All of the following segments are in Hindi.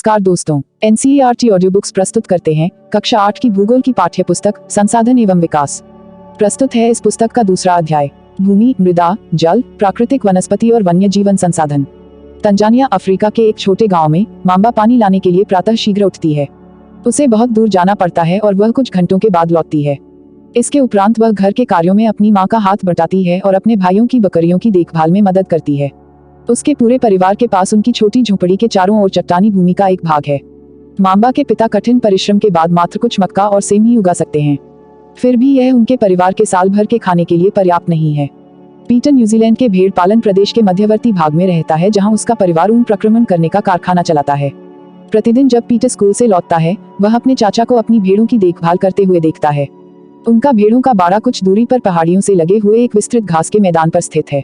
नमस्कार दोस्तों, एनसीईआरटी ऑडियो बुक्स प्रस्तुत करते हैं कक्षा 8 की भूगोल की पाठ्य पुस्तक संसाधन एवं विकास। प्रस्तुत है इस पुस्तक का दूसरा अध्याय, भूमि, मृदा, जल, प्राकृतिक वनस्पति और वन्य जीवन संसाधन। तंजानिया अफ्रीका के एक छोटे गांव में मांबा पानी लाने के लिए प्रातः शीघ्र उठती है। उसे बहुत दूर जाना पड़ता है और वह कुछ घंटों के बाद लौटती है। इसके उपरांत वह घर के कार्यों में अपनी माँ का हाथ बटाती है और अपने भाइयों की बकरियों की देखभाल में मदद करती है। उसके पूरे परिवार के पास उनकी छोटी झोपड़ी के चारों ओर चट्टानी भूमि का एक भाग है। मांबा के पिता कठिन परिश्रम के बाद मात्र कुछ मक्का और सेम ही उगा सकते हैं। फिर भी यह उनके परिवार के साल भर के खाने के लिए पर्याप्त नहीं है। पीटर न्यूजीलैंड के भेड़ पालन प्रदेश के मध्यवर्ती भाग में रहता है, जहां उसका परिवार ऊन प्रक्रमण करने का कारखाना चलाता है। प्रतिदिन जब पीटर स्कूल से लौटता है, वह अपने चाचा को अपनी भेड़ों की देखभाल करते हुए देखता है। उनका भेड़ों का बाड़ा कुछ दूरी पर पहाड़ियों से लगे हुए एक विस्तृत घास के मैदान पर स्थित है।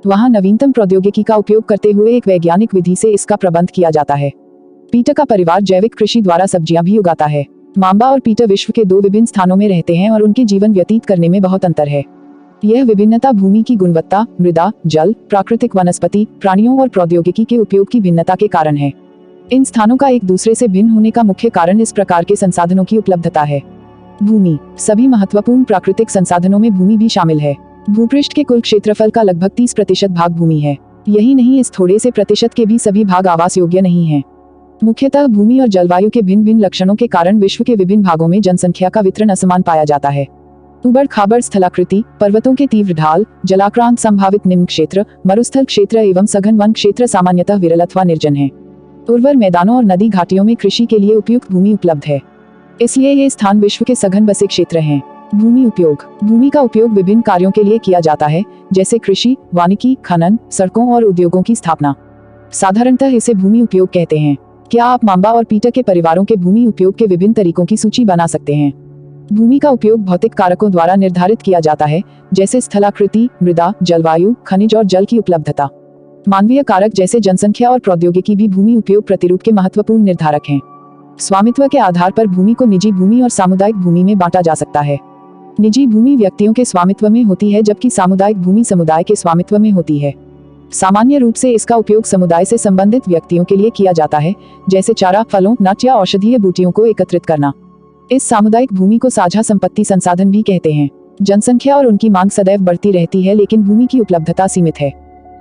वहां नवीनतम प्रौद्योगिकी का उपयोग करते हुए एक वैज्ञानिक विधि से इसका प्रबंध किया जाता है। पीटर का परिवार जैविक कृषि द्वारा सब्जियां भी उगाता है। मांबा और पीटर विश्व के दो विभिन्न स्थानों में रहते हैं और उनके जीवन व्यतीत करने में बहुत अंतर है। यह विभिन्नता भूमि की गुणवत्ता, मृदा, जल, प्राकृतिक वनस्पति, प्राणियों और प्रौद्योगिकी के उपयोग की भिन्नता के कारण है। इन स्थानों का एक दूसरे से भिन्न होने का मुख्य कारण इस प्रकार के संसाधनों की उपलब्धता है। भूमि, सभी महत्वपूर्ण प्राकृतिक संसाधनों में भूमि भी शामिल है। भूपृष्ठ के कुल क्षेत्रफल का लगभग 30% भाग भूमि है। यही नहीं, इस थोड़े से प्रतिशत के भी सभी भाग आवास योग्य नहीं हैं। मुख्यतः भूमि और जलवायु के भिन्न भिन्न लक्षणों के कारण विश्व के विभिन्न भागों में जनसंख्या का वितरण असमान पाया जाता है। उबड़ खाबड़ स्थलाकृति, पर्वतों के तीव्र ढाल, जलाक्रांत संभावित निम्न क्षेत्र, मरुस्थल क्षेत्र एवं सघन वन क्षेत्र सामान्यतः विरल अथवा निर्जन है। उर्वर मैदानों और नदी घाटियों में कृषि के लिए उपयुक्त भूमि उपलब्ध है, इसलिए ये स्थान विश्व के सघन बसे क्षेत्र हैं। भूमि उपयोग, भूमि का उपयोग विभिन्न कार्यों के लिए किया जाता है, जैसे कृषि, वानिकी, खनन, सड़कों और उद्योगों की स्थापना। साधारणतः इसे भूमि उपयोग कहते हैं। क्या आप मांबा और पीटर के परिवारों के भूमि उपयोग के विभिन्न तरीकों की सूची बना सकते हैं? भूमि का उपयोग भौतिक कारकों द्वारा निर्धारित किया जाता है, जैसे स्थलाकृति, मृदा, जलवायु, खनिज और जल की उपलब्धता। मानवीय कारक जैसे जनसंख्या और प्रौद्योगिकी भी भूमि उपयोग प्रतिरूप के महत्वपूर्ण निर्धारक हैं। स्वामित्व के आधार पर भूमि को निजी भूमि और सामुदायिक भूमि में बांटा जा सकता है। निजी भूमि व्यक्तियों के स्वामित्व में होती है, जबकि सामुदायिक भूमि समुदाय के स्वामित्व में होती है। सामान्य रूप से इसका उपयोग समुदाय से संबंधित व्यक्तियों के लिए किया जाता है, जैसे चारा, फलों, नट या औषधीय बूटियों को एकत्रित करना। इस सामुदायिक भूमि को साझा संपत्ति संसाधन भी कहते हैं। जनसंख्या और उनकी मांग सदैव बढ़ती रहती है, लेकिन भूमि की उपलब्धता सीमित है।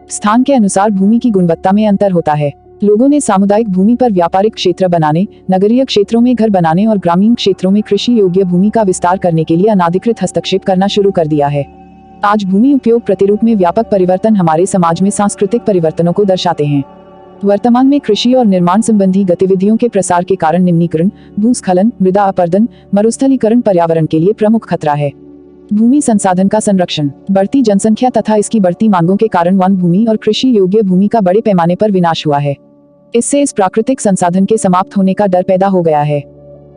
स्थान के अनुसार भूमि की गुणवत्ता में अंतर होता है। लोगों ने सामुदायिक भूमि पर व्यापारिक क्षेत्र बनाने, नगरीय क्षेत्रों में घर बनाने और ग्रामीण क्षेत्रों में कृषि योग्य भूमि का विस्तार करने के लिए अनाधिकृत हस्तक्षेप करना शुरू कर दिया है। आज भूमि उपयोग प्रतिरूप में व्यापक परिवर्तन हमारे समाज में सांस्कृतिक परिवर्तनों को दर्शाते हैं। वर्तमान में कृषि और निर्माण संबंधी गतिविधियों के प्रसार के कारण निम्नीकरण, भूस्खलन, मृदा अपरदन, मरुस्थलीकरण पर्यावरण के लिए प्रमुख खतरा है। भूमि संसाधन का संरक्षण, बढ़ती जनसंख्या तथा इसकी बढ़ती मांगों के कारण वन भूमि और कृषि योग्य भूमि का बड़े पैमाने पर विनाश हुआ है। इससे इस प्राकृतिक संसाधन के समाप्त होने का डर पैदा हो गया है।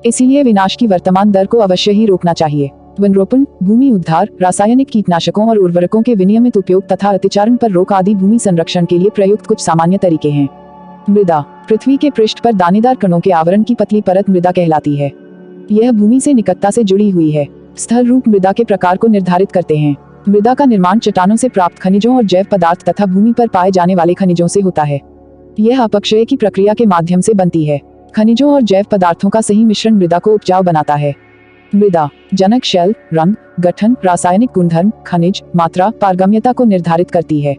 इसीलिए विनाश की वर्तमान दर को अवश्य ही रोकना चाहिए। वनरोपण, भूमि उद्धार, रासायनिक कीटनाशकों और उर्वरकों के विनियमित उपयोग तथा अतिचारण पर रोक आदि भूमि संरक्षण के लिए प्रयुक्त कुछ सामान्य तरीके हैं। मृदा, पृथ्वी के पृष्ठ पर दानेदार कणों के आवरण की पतली परत मृदा कहलाती है। यह भूमि से निकटता से जुड़ी हुई है। स्थल रूप मृदा के प्रकार को निर्धारित करते हैं। मृदा का निर्माण चट्टानों से प्राप्त खनिजों और जैव पदार्थ तथा भूमि पर पाए जाने वाले खनिजों से होता है। यह अपक्षय की प्रक्रिया के माध्यम से बनती है। खनिजों और जैव पदार्थों का सही मिश्रण मृदा को उपजाऊ बनाता है। मृदा जनक शैल, रंग, गठन, रासायनिक गुणधर्म, खनिज, मात्रा, पारगम्यता को निर्धारित करती है।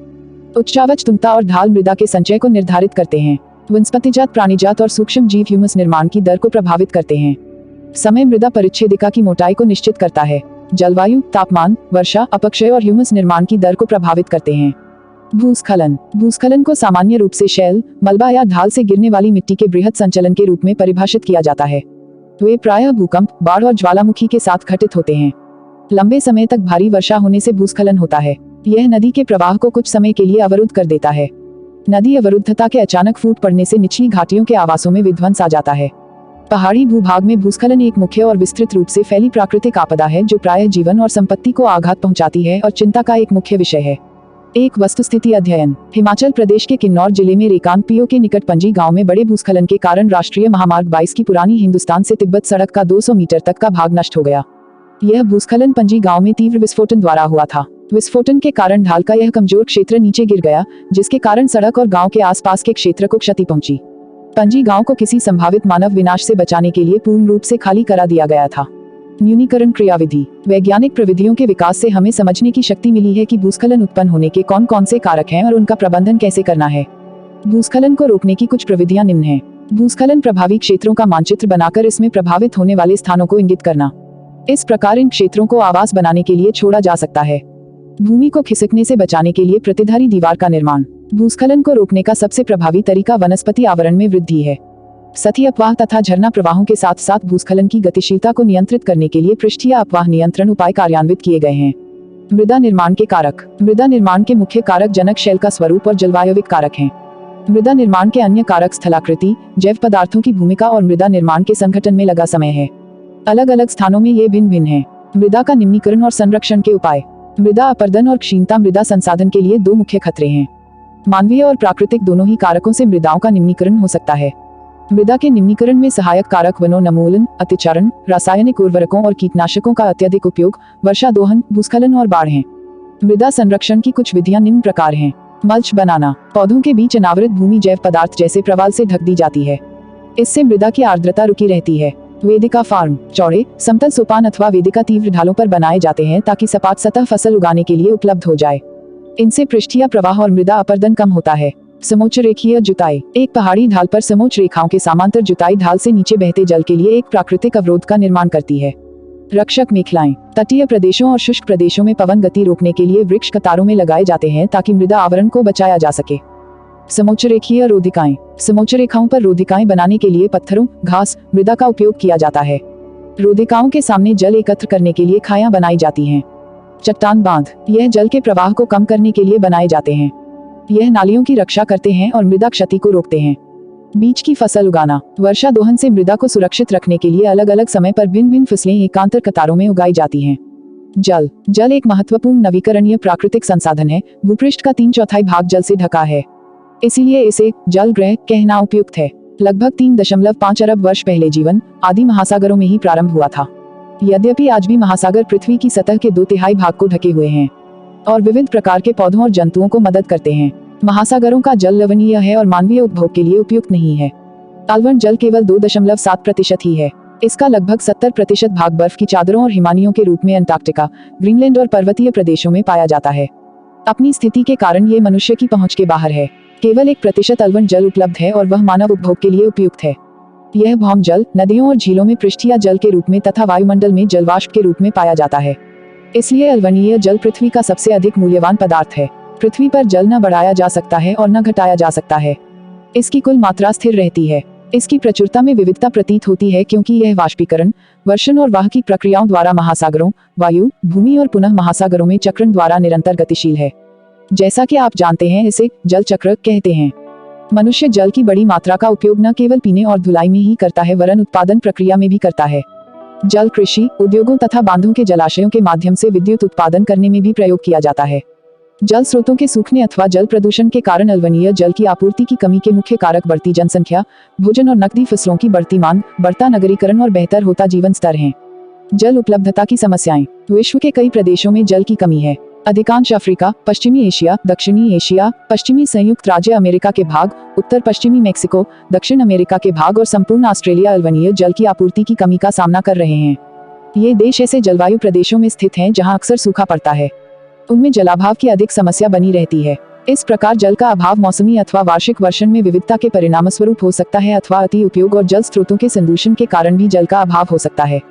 उच्चावचतुमता और ढाल मृदा के संचय को निर्धारित करते हैं। वनस्पतिजात, प्राणीजात और सूक्ष्म जीव ह्यूमस निर्माण की दर को प्रभावित करते हैं। समय मृदा परिच्छेदिका की मोटाई को निश्चित करता है। जलवायु, तापमान, वर्षा, अपक्षय और ह्यूमस निर्माण की दर को प्रभावित करते हैं। भूस्खलन, भूस्खलन को सामान्य रूप से शैल, मलबा या ढाल से गिरने वाली मिट्टी के बृहद संचलन के रूप में परिभाषित किया जाता है। वे प्रायः भूकंप, बाढ़ और ज्वालामुखी के साथ घटित होते हैं। लंबे समय तक भारी वर्षा होने से भूस्खलन होता है। यह नदी के प्रवाह को कुछ समय के लिए अवरुद्ध कर देता है। नदी अवरुद्धता के अचानक फूट पड़ने से निचली घाटियों के आवासों में विध्वंस आ जाता है। पहाड़ी भूभाग में भूस्खलन एक मुख्य और विस्तृत रूप से फैली प्राकृतिक आपदा है, जो प्रायः जीवन और संपत्ति को आघात पहुंचाती है और चिंता का एक मुख्य विषय है। एक वस्तुस्थिति अध्ययन, हिमाचल प्रदेश के किन्नौर जिले में रेकांगपिओ के निकट पंजी गांव में बड़े भूस्खलन के कारण राष्ट्रीय महामार्ग 22 की पुरानी हिंदुस्तान से तिब्बत सड़क का 200 मीटर तक का भाग नष्ट हो गया। यह भूस्खलन पंजी गांव में तीव्र विस्फोटन द्वारा हुआ था। विस्फोटन के कारण ढाल का यह कमजोर क्षेत्र नीचे गिर गया, जिसके कारण सड़क और गांव के आसपास के क्षेत्र को क्षति पहुंची। पंजी गांव को किसी संभावित मानव विनाश से बचाने के लिए पूर्ण रूप से खाली करा दिया गया था। न्यूनीकरण क्रियाविधि। वैज्ञानिक प्रविधियों के विकास से हमें समझने की शक्ति मिली है कि भूस्खलन उत्पन्न होने के कौन कौन से कारक हैं और उनका प्रबंधन कैसे करना है। भूस्खलन को रोकने की कुछ प्रविधियां निम्न हैं। भूस्खलन प्रभावी क्षेत्रों का मानचित्र बनाकर इसमें प्रभावित होने वाले स्थानों को इंगित करना। इस प्रकार इन क्षेत्रों को आवास बनाने के लिए छोड़ा जा सकता है। भूमि को खिसकने से बचाने के लिए प्रतिधारी दीवार का निर्माण। भूस्खलन को रोकने का सबसे प्रभावी तरीका वनस्पति आवरण में वृद्धि है। सतही अपवाह तथा झरना प्रवाहों के साथ साथ भूस्खलन की गतिशीलता को नियंत्रित करने के लिए पृष्ठीय अपवाह नियंत्रण उपाय कार्यान्वित किए गए हैं। मृदा निर्माण के कारक। मृदा निर्माण के मुख्य कारक जनक शैल का स्वरूप और जलवायविक कारक हैं। मृदा निर्माण के अन्य कारक स्थलाकृति, जैव पदार्थों की भूमिका और मृदा निर्माण के संगठन में लगा समय है। अलग अलग स्थानों में ये भिन्न भिन्न है। मृदा का निम्नीकरण और संरक्षण के उपाय। मृदा अपरदन और क्षीणता मृदा संसाधन के लिए दो मुख्य खतरे हैं। मानवीय और प्राकृतिक दोनों ही कारकों से मृदाओं का निम्नीकरण हो सकता है। मृदा के निम्नीकरण में सहायक कारक वनोन्मूलन, अतिचारण, रासायनिक उर्वरकों और कीटनाशकों का अत्यधिक उपयोग, वर्षा दोहन, भूस्खलन और बाढ़ हैं। मृदा संरक्षण की कुछ विधियां निम्न प्रकार हैं। मल्च बनाना। पौधों के बीच अनावृत भूमि जैव पदार्थ जैसे प्रवाल से ढक दी जाती है। इससे मृदा की आर्द्रता रुकी रहती है। वेदिका फार्म। चौड़े, समतल सोपान अथवा वेदिका तीव्र ढालों पर बनाए जाते हैं ताकि सपाट सतह फसल उगाने के लिए उपलब्ध हो जाए। इनसे पृष्ठीय प्रवाह और मृदा अपरदन कम होता है। समोच्च रेखीय जुताई। एक पहाड़ी ढाल पर समोच्च रेखाओं के समांतर जुताई ढाल से नीचे बहते जल के लिए एक प्राकृतिक अवरोध का निर्माण करती है। रक्षक मेखलाएं। तटीय प्रदेशों और शुष्क प्रदेशों में पवन गति रोकने के लिए वृक्ष कतारों में लगाए जाते हैं ताकि मृदा आवरण को बचाया जा सके। समोच्च रेखीय रोधिकाएं। समोच्च रेखाओं पर रोधिकाएं बनाने के लिए पत्थरों, घास, मृदा का उपयोग किया जाता है। रोधिकाओं के सामने जल एकत्र करने के लिए खायां बनाई जाती हैं। चट्टान बांध। यह जल के प्रवाह को कम करने के लिए बनाए जाते हैं। यह नालियों की रक्षा करते हैं और मृदा क्षति को रोकते हैं। बीज की फसल उगाना। वर्षा दोहन से मृदा को सुरक्षित रखने के लिए अलग अलग समय पर भिन्न भिन्न फसलें एकांतर कतारों में उगाई जाती हैं। जल। जल एक महत्वपूर्ण नवीकरणीय प्राकृतिक संसाधन है। भूपृष्ठ का 3/4 भाग जल से ढका है। इसीलिए इसे जल ग्रह कहना उपयुक्त है। लगभग 3.5 अरब वर्ष पहले जीवन आदि महासागरों में ही प्रारंभ हुआ था। यद्यपि आज भी महासागर पृथ्वी की सतह के 2/3 भाग को ढके हुए हैं और विविध प्रकार के पौधों और जंतुओं को मदद करते हैं। महासागरों का जल लवणीय है और मानवीय उपभोग के लिए उपयुक्त नहीं है। तालवन जल केवल 2.7% ही है। इसका लगभग 70% भाग बर्फ की चादरों और हिमानियों के रूप में अंटार्कटिका, ग्रीनलैंड और पर्वतीय प्रदेशों में पाया जाता है। अपनी स्थिति के कारण ये मनुष्य की पहुंच के बाहर है। केवल 1% अलवन जल उपलब्ध है और वह मानव उपभोग के लिए उपयुक्त है। यह भौम जल नदियों और झीलों में पृष्ठीय जल के रूप में तथा वायुमंडल में जलवाष्प के रूप में पाया जाता है। इसलिए अलवनीय जल पृथ्वी का सबसे अधिक मूल्यवान पदार्थ है। पृथ्वी पर जल न बढ़ाया जा सकता है और न घटाया जा सकता है। इसकी कुल मात्रा स्थिर रहती है। इसकी प्रचुरता में विविधता प्रतीत होती है क्योंकि यह वाष्पीकरण, वर्षण और वाहकी प्रक्रियाओं द्वारा महासागरों, वायु, भूमि और पुनः महासागरों में चक्रण द्वारा निरंतर गतिशील है। जैसा कि आप जानते हैं, इसे जल चक्र कहते हैं। मनुष्य जल की बड़ी मात्रा का उपयोग न केवल पीने और धुलाई में ही करता है वरन उत्पादन प्रक्रिया में भी करता है। जल कृषि, उद्योगों तथा बांधों के जलाशयों के माध्यम से विद्युत उत्पादन करने में भी प्रयोग किया जाता है। जल स्रोतों के सूखने अथवा जल प्रदूषण के कारण अलवनीय जल की आपूर्ति की कमी के मुख्य कारक बढ़ती जनसंख्या, भोजन और नकदी फसलों की बढ़ती मांग, बढ़ता नगरीकरण और बेहतर होता जीवन स्तर हैं। जल उपलब्धता की समस्याएं। विश्व के कई प्रदेशों में जल की कमी है। अधिकांश अफ्रीका, पश्चिमी एशिया, दक्षिणी एशिया, पश्चिमी संयुक्त राज्य अमेरिका के भाग, उत्तर पश्चिमी मेक्सिको, दक्षिण अमेरिका के भाग और संपूर्ण ऑस्ट्रेलिया अलवनीय जल की आपूर्ति की कमी का सामना कर रहे हैं। ये देश ऐसे जलवायु प्रदेशों में स्थित हैं जहां अक्सर सूखा पड़ता है। उनमें जलाभाव की अधिक समस्या बनी रहती है। इस प्रकार जल का अभाव मौसमी अथवा वार्षिक वर्षण में विविधता के परिणामस्वरूप हो सकता है अथवा अति उपयोग और जल स्रोतों के संदूषण के कारण भी जल का अभाव हो सकता है।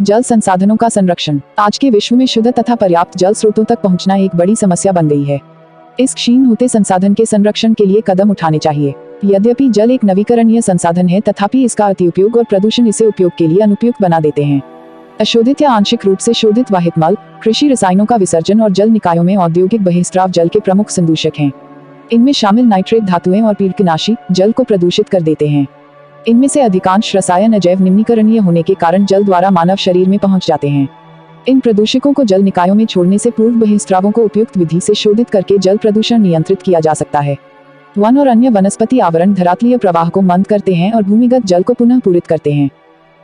जल संसाधनों का संरक्षण। आज के विश्व में शुद्ध तथा पर्याप्त जल स्रोतों तक पहुंचना एक बड़ी समस्या बन गई है। इस क्षीण होते संसाधन के संरक्षण के लिए कदम उठाने चाहिए। यद्यपि जल एक नवीकरणीय संसाधन है, तथापि इसका अति उपयोग और प्रदूषण इसे उपयोग के लिए अनुपयुक्त बना देते हैं। अशोधित या आंशिक रूप से शोधित वाहित मल, कृषि रसायनों का विसर्जन और जल निकायों में औद्योगिक बहिस्राव जल के प्रमुख संदूषक हैं। इनमें शामिल नाइट्रेट धातुएं और कीटनाशी जल को प्रदूषित कर देते हैं। इनमें से अधिकांश रसायन अजैव निम्नीकरणीय होने के कारण जल द्वारा मानव शरीर में पहुंच जाते हैं। इन प्रदूषकों को जल निकायों में छोड़ने से पूर्व बहिस्रावों को उपयुक्त विधि से शोधित करके जल प्रदूषण नियंत्रित किया जा सकता है। वन और अन्य वनस्पति आवरण धरातलीय प्रवाह को मंद करते हैं और भूमिगत जल को पुनः पूरित करते हैं।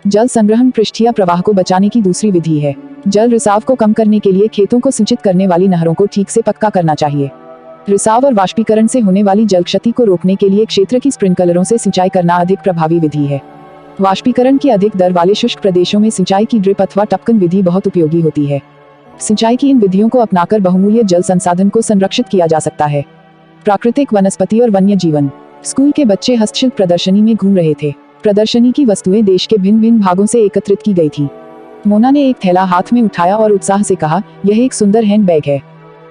जल संग्रहण पृष्ठीय प्रवाह को बचाने की दूसरी विधि है। जल रिसाव को कम करने के लिए खेतों को सिंचित करने वाली नहरों को ठीक से पक्का करना चाहिए। रिसाव और वाष्पीकरण से होने वाली जल क्षति को रोकने के लिए क्षेत्र की स्प्रिंकलरों से सिंचाई करना अधिक प्रभावी विधि है। वाष्पीकरण की अधिक दर वाले शुष्क प्रदेशों में सिंचाई की ड्रिप अथवा टपकन विधि बहुत उपयोगी होती है। सिंचाई की इन विधियों को अपनाकर बहुमूल्य जल संसाधन को संरक्षित किया जा सकता है। प्राकृतिक वनस्पति और वन्य जीवन। स्कूल के बच्चे हस्तशिल्प प्रदर्शनी में घूम रहे थे। प्रदर्शनी की वस्तुएं देश के भिन्न भिन्न भागों से एकत्रित की गई थी। मोना ने एक थैला हाथ में उठाया और उत्साह से कहा, यह एक सुंदर हैंड बैग है।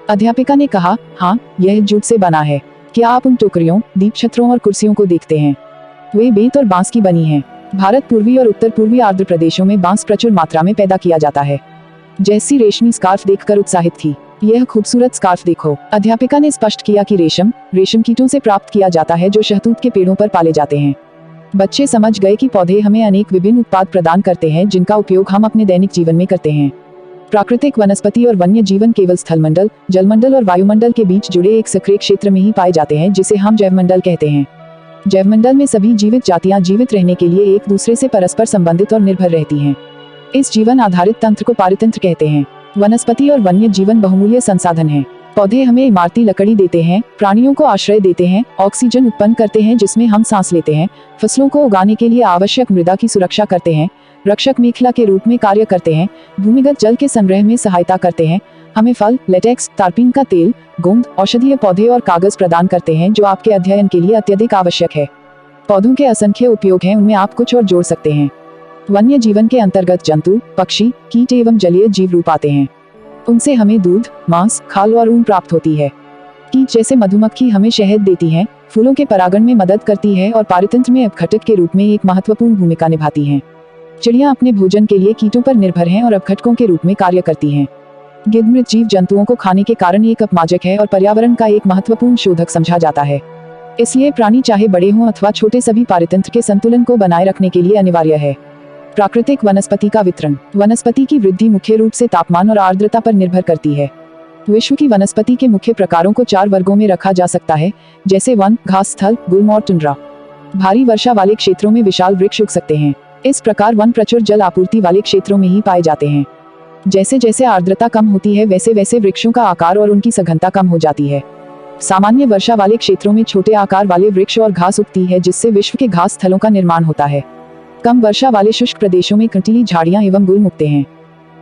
अध्यापिका ने कहा, हाँ, यह जूट से बना है। क्या आप उन टोकरियों, दीप छत्रों और कुर्सियों को देखते हैं? वे बेंत और बांस की बनी हैं। भारत पूर्वी और उत्तर पूर्वी आर्द्र प्रदेशों में बांस प्रचुर मात्रा में पैदा किया जाता है। जैसी रेशमी स्कार्फ देखकर उत्साहित थी। यह खूबसूरत स्कार्फ देखो। अध्यापिका ने स्पष्ट किया कि रेशम कीटों से प्राप्त किया जाता है जो शहतूत के पेड़ों पर पाले जाते हैं। बच्चे समझ गए कि पौधे हमें अनेक विभिन्न उत्पाद प्रदान करते हैं जिनका उपयोग हम अपने दैनिक जीवन में करते हैं। प्राकृतिक वनस्पति और वन्य जीवन केवल स्थलमंडल, जलमंडल और वायुमंडल के बीच जुड़े एक सक्रिय क्षेत्र में ही पाए जाते हैं जिसे हम जैवमंडल कहते हैं। जैवमंडल में सभी जीवित जातियां जीवित रहने के लिए एक दूसरे से परस्पर संबंधित और निर्भर रहती हैं। इस जीवन आधारित तंत्र को पारितंत्र कहते हैं। वनस्पति और वन्य जीवन बहुमूल्य संसाधन हैं। पौधे हमें इमारती लकड़ी देते हैं, प्राणियों को आश्रय देते हैं, ऑक्सीजन उत्पन्न करते हैं जिसमें हम सांस लेते हैं, फसलों को उगाने के लिए आवश्यक मृदा की सुरक्षा करते हैं, रक्षक मेखला के रूप में कार्य करते हैं, भूमिगत जल के संग्रह में सहायता करते हैं, हमें फल, लेटेक्स, तारपीन का तेल, गोंद, औषधीय पौधे और कागज प्रदान करते हैं जो आपके अध्ययन के लिए अत्यधिक आवश्यक है। पौधों के असंख्य उपयोग हैं, उनमें आप कुछ और जोड़ सकते हैं। वन्य जीवन के अंतर्गत जंतु, पक्षी, कीट एवं जलीय जीव रूप आते हैं। उनसे हमें दूध, मांस, खाल और ऊन प्राप्त होती है। कीट जैसे मधुमक्खी हमें शहद देती हैं, फूलों के परागण में मदद करती है और पारितंत्र में अपघटक के रूप में एक महत्वपूर्ण भूमिका निभाती हैं। चिड़ियां अपने भोजन के लिए कीटों पर निर्भर हैं और अपघटकों के रूप में कार्य करती हैं। गिद्ध मृत जीव जंतुओं को खाने के कारण एक अपमार्जक है और पर्यावरण का एक महत्वपूर्ण शोधक समझा जाता है। इसलिए प्राणी चाहे बड़े हों अथवा छोटे सभी पारितंत्र के संतुलन को बनाए रखने के लिए अनिवार्य है। प्राकृतिक वनस्पति का वितरण। वनस्पति की वृद्धि मुख्य रूप से तापमान और आर्द्रता पर निर्भर करती है। विश्व की वनस्पति के मुख्य प्रकारों को 4 वर्गों में रखा जा सकता है, जैसे वन, घास स्थल, गुल्म और टुंड्रा। भारी वर्षा वाले क्षेत्रों में विशाल वृक्ष उग सकते हैं। इस प्रकार वन प्रचुर जल आपूर्ति वाले क्षेत्रों में ही पाए जाते हैं। जैसे जैसे आर्द्रता कम होती है वैसे वैसे वृक्षों का आकार और उनकी सघनता कम हो जाती है। सामान्य वर्षा वाले क्षेत्रों में छोटे आकार वाले वृक्ष और घास उगती है जिससे विश्व के घास स्थलों का निर्माण होता है। कम वर्षा वाले शुष्क प्रदेशों में कंटीली झाड़ियां एवं गुल्म उगते हैं।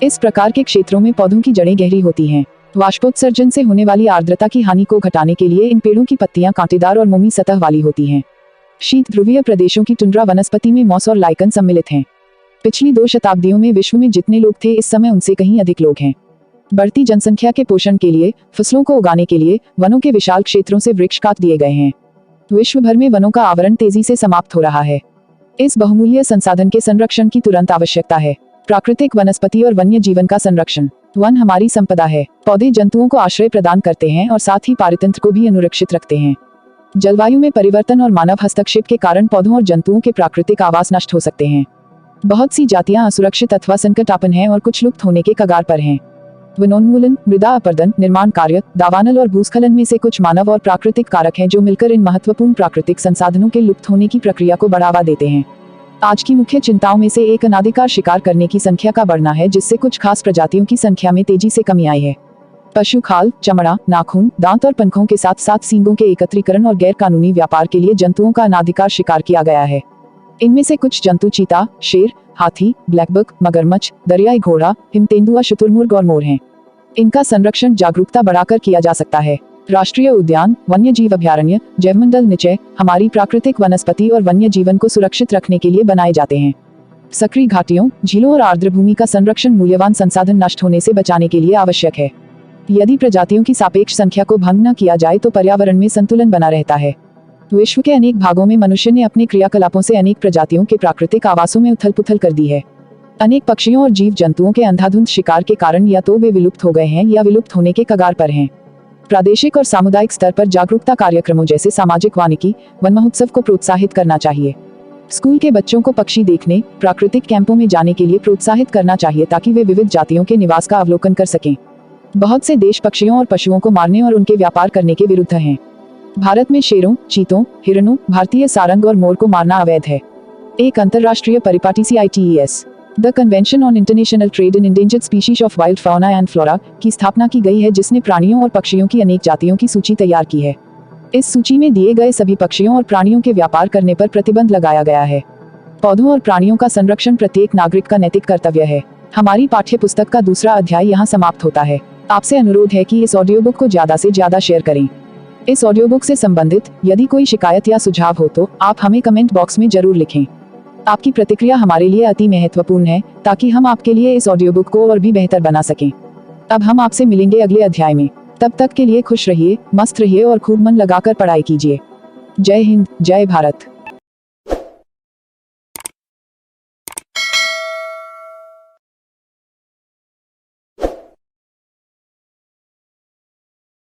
इस प्रकार के क्षेत्रों में पौधों की जड़ें गहरी होती हैं। वाष्पोत्सर्जन से होने वाली आर्द्रता की हानि को घटाने के लिए इन पेड़ों की पत्तियां कांटेदार और मोमी सतह वाली होती हैं। शीत ध्रुवीय प्रदेशों की टुंड्रा वनस्पति में मॉस और लाइकन सम्मिलित हैं। पिछली 2 शताब्दियों में विश्व में जितने लोग थे इस समय उनसे कहीं अधिक लोग हैं। बढ़ती जनसंख्या के पोषण के लिए, फसलों को उगाने के लिए वनों के विशाल क्षेत्रों से वृक्ष काट दिए गए हैं। विश्व भर में वनों का आवरण तेजी से समाप्त हो रहा है। इस बहुमूल्य संसाधन के संरक्षण की तुरंत आवश्यकता है। प्राकृतिक वनस्पति और वन्य जीवन का संरक्षण। वन हमारी संपदा है। पौधे जंतुओं को आश्रय प्रदान करते हैं और साथ ही पारितंत्र को भी अनुरक्षित रखते हैं। जलवायु में परिवर्तन और मानव हस्तक्षेप के कारण पौधों और जंतुओं के प्राकृतिक आवास नष्ट हो सकते हैं। बहुत सी जातियां असुरक्षित अथवा संकटापन्न हैं और कुछ लुप्त होने के कगार पर हैं। वनोन्मूलन, मृदा अपरदन, निर्माण कार्य, दावानल और भूस्खलन में से कुछ मानव और प्राकृतिक कारक हैं जो मिलकर इन महत्वपूर्ण प्राकृतिक संसाधनों के लुप्त होने की प्रक्रिया को बढ़ावा देते हैं। आज की मुख्य चिंताओं में से एक अनाधिकार शिकार करने की संख्या का बढ़ना है, जिससे कुछ खास प्रजातियों की संख्या में तेजी से कमी आई है। पशु खाल, चमड़ा, नाखून, दांत और पंखों के साथ साथ सींगों के एकत्रीकरण और गैर कानूनी व्यापार के लिए जंतुओं का अनाधिकार शिकार किया गया है। इनमें से कुछ जंतु चीता, शेर, हाथी, ब्लैकबक, मगरमच्छ, दरियाई घोड़ा, हिमतेंदुआ, शुतुरमुर्ग और मोर हैं। इनका संरक्षण जागरूकता बढ़ाकर किया जा सकता है। राष्ट्रीय उद्यान, वन्य जीव अभयारण्य, जैवमंडल निचय हमारी प्राकृतिक वनस्पति और वन्य जीवन को सुरक्षित रखने के लिए बनाए जाते हैं। सक्रिय घाटियों, झीलों और आर्द्र भूमि का संरक्षण मूल्यवान संसाधन नष्ट होने से बचाने के लिए आवश्यक है। यदि प्रजातियों की सापेक्ष संख्या को भंग न किया जाए तो पर्यावरण में संतुलन बना रहता है। विश्व के अनेक भागों में मनुष्य ने अपने क्रियाकलापों से अनेक प्रजातियों के प्राकृतिक आवासों में उथल पुथल कर दी है। अनेक पक्षियों और जीव जंतुओं के अंधाधुंध शिकार के कारण या तो वे विलुप्त हो गए हैं या विलुप्त होने के कगार पर हैं। प्रादेशिक और सामुदायिक स्तर पर जागरूकता कार्यक्रमों जैसे सामाजिक वानिकी, वन महोत्सव को प्रोत्साहित करना चाहिए। स्कूल के बच्चों को पक्षी देखने, प्राकृतिक कैंपों में जाने के लिए प्रोत्साहित करना चाहिए ताकि वे विविध जातियों के निवास का अवलोकन कर सकें। बहुत से देश पक्षियों और पशुओं को मारने और उनके व्यापार करने के विरुद्ध हैं। भारत में शेरों, चीतों, हिरणों, भारतीय सारंग और मोर को मारना अवैध है। एक अंतर्राष्ट्रीय परिपाटी CITES the convention on international trade in endangered species of wild fauna and flora की स्थापना की गई है, जिसने प्राणियों और पक्षियों की अनेक जातियों की सूची तैयार की है। इस सूची में दिए गए सभी पक्षियों और प्राणियों के व्यापार करने पर प्रतिबंध लगाया गया है। पौधों और प्राणियों का संरक्षण प्रत्येक नागरिक का नैतिक कर्तव्य है। हमारी पाठ्य पुस्तक का दूसरा अध्याय यहाँ समाप्त होता है। आपसे अनुरोध है कि इस ऑडियो बुक को ज़्यादा से ज़्यादा शेयर करें। इस ऑडियो बुक से संबंधित यदि कोई शिकायत या सुझाव हो तो आप हमें कमेंट बॉक्स में जरूर लिखें। आपकी प्रतिक्रिया हमारे लिए अति महत्वपूर्ण है, ताकि हम आपके लिए इस ऑडियो बुक को और भी बेहतर बना सकें। अब हम आपसे मिलेंगे अगले अध्याय में। तब तक के लिए खुश रहिए, मस्त रहिए और खूब मन लगाकर पढ़ाई कीजिए। जय हिंद, जय भारत।